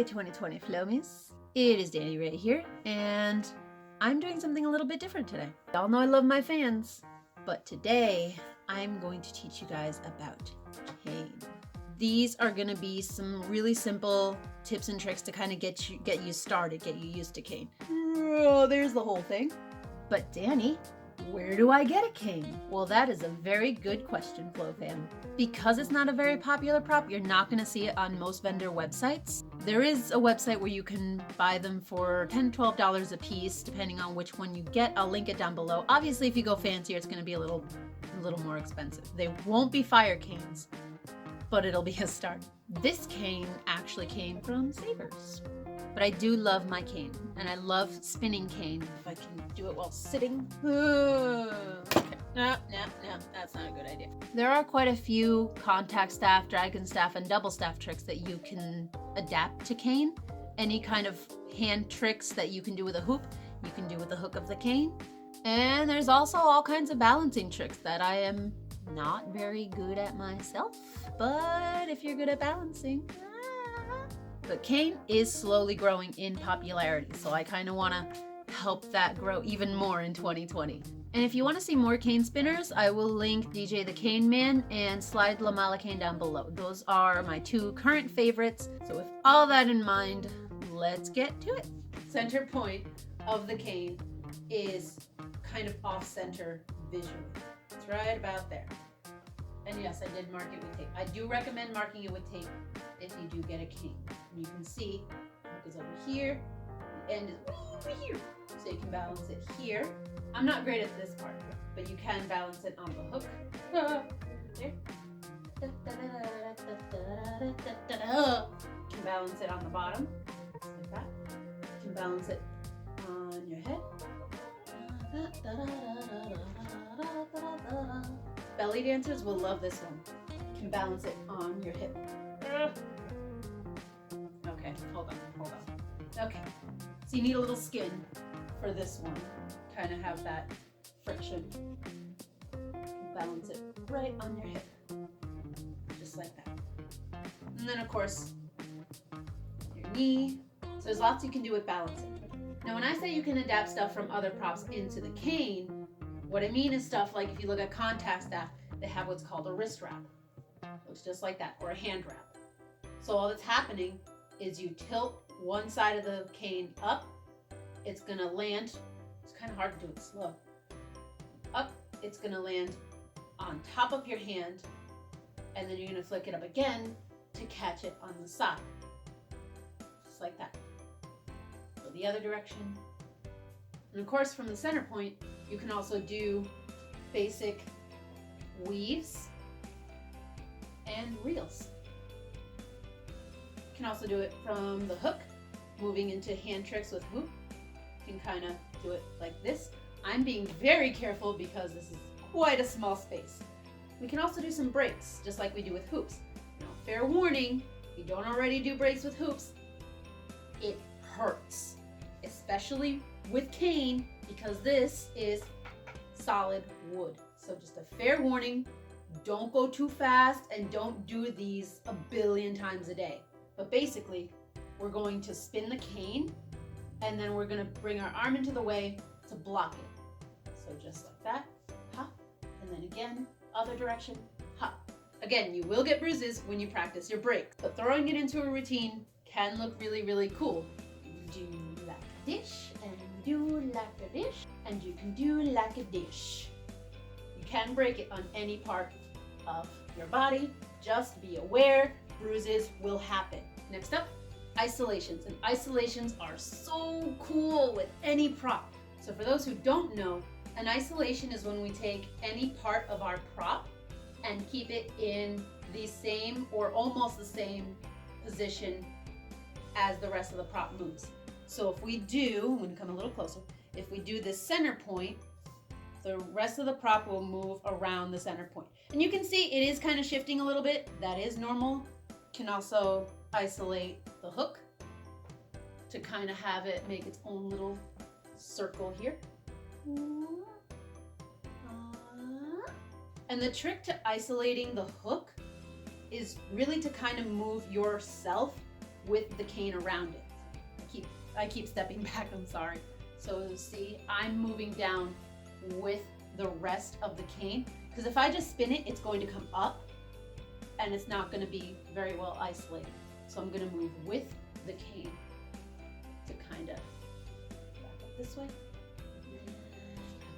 Happy 2020 Flomies. It is Danny Ray here, and I'm doing something a little bit different today. Y'all know I love my fans, but today I'm going to teach you guys about cane. These are going to be some really simple tips and tricks to kind of get you started, get you used to cane. Oh, there's the whole thing. But Danny, where do I get a cane? Well, that is a very good question, Flo fam. Because it's not a very popular prop, you're not going to see it on most vendor websites. There is a website where you can buy them for $10, $12 a piece, depending on which one you get. I'll link it down below. Obviously, if you go fancier, it's going to be a little more expensive. They won't be fire canes, but it'll be a start. This cane actually came from Savers. But I do love my cane, and I love spinning cane if I can do it while sitting. Okay. No, that's not a good idea. There are quite a few contact staff, dragon staff, and double staff tricks that you can adapt to cane. Any kind of hand tricks that you can do with a hoop, you can do with the hook of the cane. And there's also all kinds of balancing tricks that I am not very good at myself, but if you're good at balancing. But cane is slowly growing in popularity, so I kind of want to help that grow even more in 2020. And if you want to see more cane spinners, I will link DJ the Cane Man and Slyde Lomalokane down below. Those are my two current favorites. So with all that in mind, let's get to it. Center point of the cane is kind of off-center visually. It's right about there. And yes, I did mark it with tape. I do recommend marking it with tape if you do get a cane. And you can see the hook is over here, the end is over here. So you can balance it here. I'm not great at this part, but you can balance it on the hook. There. You can balance it on the bottom, like that. You can balance it on your head. Belly dancers will love this one. You can balance it on your hip. Okay, hold on. Okay, so you need a little skin for this one. Kind of have that friction. Balance it right on your hip. Just like that. And then of course, your knee. So there's lots you can do with balancing. Now when I say you can adapt stuff from other props into the cane, what I mean is stuff like if you look at contact staff, they have what's called a wrist wrap. Looks just like that, or a hand wrap. So all that's happening is you tilt one side of the cane up, it's gonna land, it's kind of hard to do it slow. Up, it's gonna land on top of your hand, and then you're gonna flick it up again to catch it on the side. Just like that. Go the other direction. And of course, from the center point, you can also do basic weaves and reels. You can also do it from the hook, moving into hand tricks with hoop. You can kind of do it like this. I'm being very careful because this is quite a small space. We can also do some breaks, just like we do with hoops. Now, fair warning, if you don't already do breaks with hoops, it hurts, especially with cane, because this is solid wood. So just a fair warning, don't go too fast and don't do these a billion times a day. But basically, we're going to spin the cane and then we're going to bring our arm into the way to block it. So just like that, hop, and then again, other direction, hop. Again, you will get bruises when you practice your breaks, but throwing it into a routine can look really, really cool. You do like a dish, and you do like a dish, and you can do like a dish. You can break it on any part of your body. Just be aware, bruises will happen. Next up, isolations. And isolations are so cool with any prop. So for those who don't know, an isolation is when we take any part of our prop and keep it in the same or almost the same position as the rest of the prop moves. So if we do, I'm going to come a little closer, if we do the center point, the rest of the prop will move around the center point. And you can see it is kind of shifting a little bit. That is normal. You can also isolate the hook to kind of have it make its own little circle here. And the trick to isolating the hook is really to kind of move yourself with the cane around it. I keep stepping back, I'm sorry. So see, I'm moving down with the rest of the cane, because if I just spin it, it's going to come up and it's not going to be very well isolated. So I'm going to move with the cane to kind of back up this way,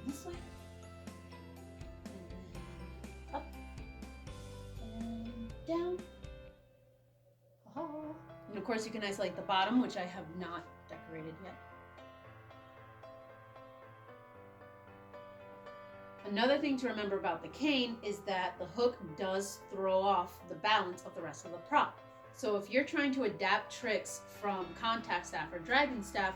this way, and up and down. And of course you can isolate the bottom, which I have not decorated yet. Another thing to remember about the cane is that the hook does throw off the balance of the rest of the prop. So if you're trying to adapt tricks from contact staff or dragon staff,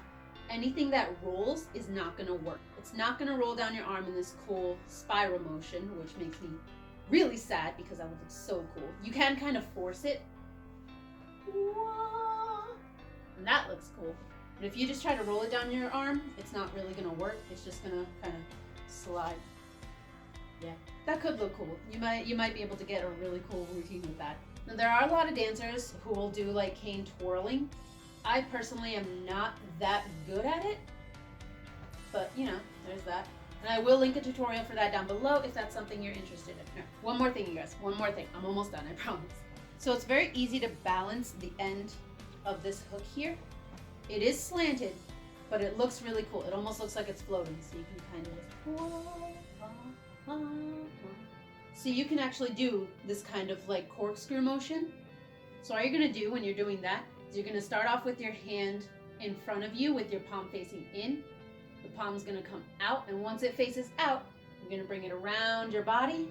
anything that rolls is not going to work. It's not going to roll down your arm in this cool spiral motion, which makes me really sad because that would look so cool. You can kind of force it. And that looks cool. But if you just try to roll it down your arm, it's not really going to work. It's just going to kind of slide. Yeah, that could look cool. You might be able to get a really cool routine with that. Now, there are a lot of dancers who will do like cane twirling. I personally am not that good at it, but you know, there's that. And I will link a tutorial for that down below if that's something you're interested in. One more thing, you guys. One more thing. I'm almost done, I promise. So it's very easy to balance the end of this hook here. It is slanted, but it looks really cool. It almost looks like it's floating, so you can kind of so you can actually do this kind of like corkscrew motion. So all you're gonna do when you're doing that is you're gonna start off with your hand in front of you with your palm facing in. The palm's gonna come out, and once it faces out, you're gonna bring it around your body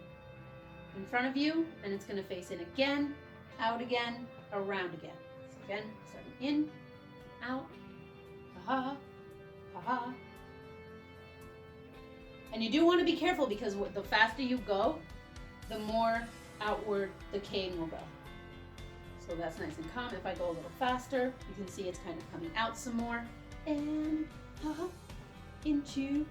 in front of you, and it's gonna face in again, out again, around again. So again, starting in, out, ha ha, ha ha. And you do want to be careful because the faster you go, the more outward the cane will go. So that's nice and calm. If I go a little faster, you can see it's kind of coming out some more. And into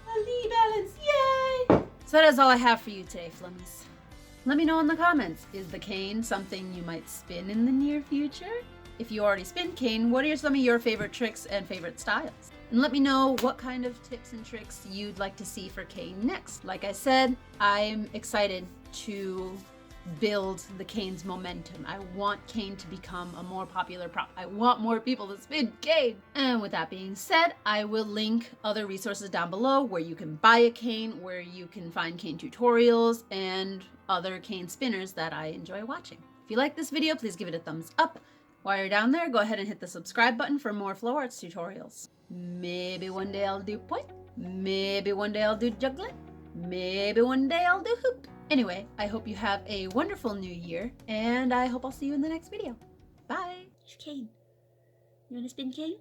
a lee balance, yay! So that is all I have for you today, Flummies. Let me know in the comments, is the cane something you might spin in the near future? If you already spin cane, what are some of your favorite tricks and favorite styles? And let me know what kind of tips and tricks you'd like to see for cane next. Like I said, I'm excited to build the cane's momentum. I want cane to become a more popular prop. I want more people to spin cane. And with that being said, I will link other resources down below where you can buy a cane, where you can find cane tutorials, and other cane spinners that I enjoy watching. If you like this video, please give it a thumbs up. While you're down there, go ahead and hit the subscribe button for more flow arts tutorials. Maybe one day I'll do point. Maybe one day I'll do juggling. Maybe one day I'll do hoop. Anyway, I hope you have a wonderful new year, and I hope I'll see you in the next video. Bye. Cane. You want to spin cane?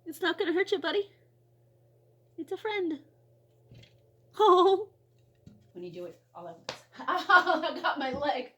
It's not gonna hurt you, buddy. It's a friend. Oh. When you do it all at once. I got my leg.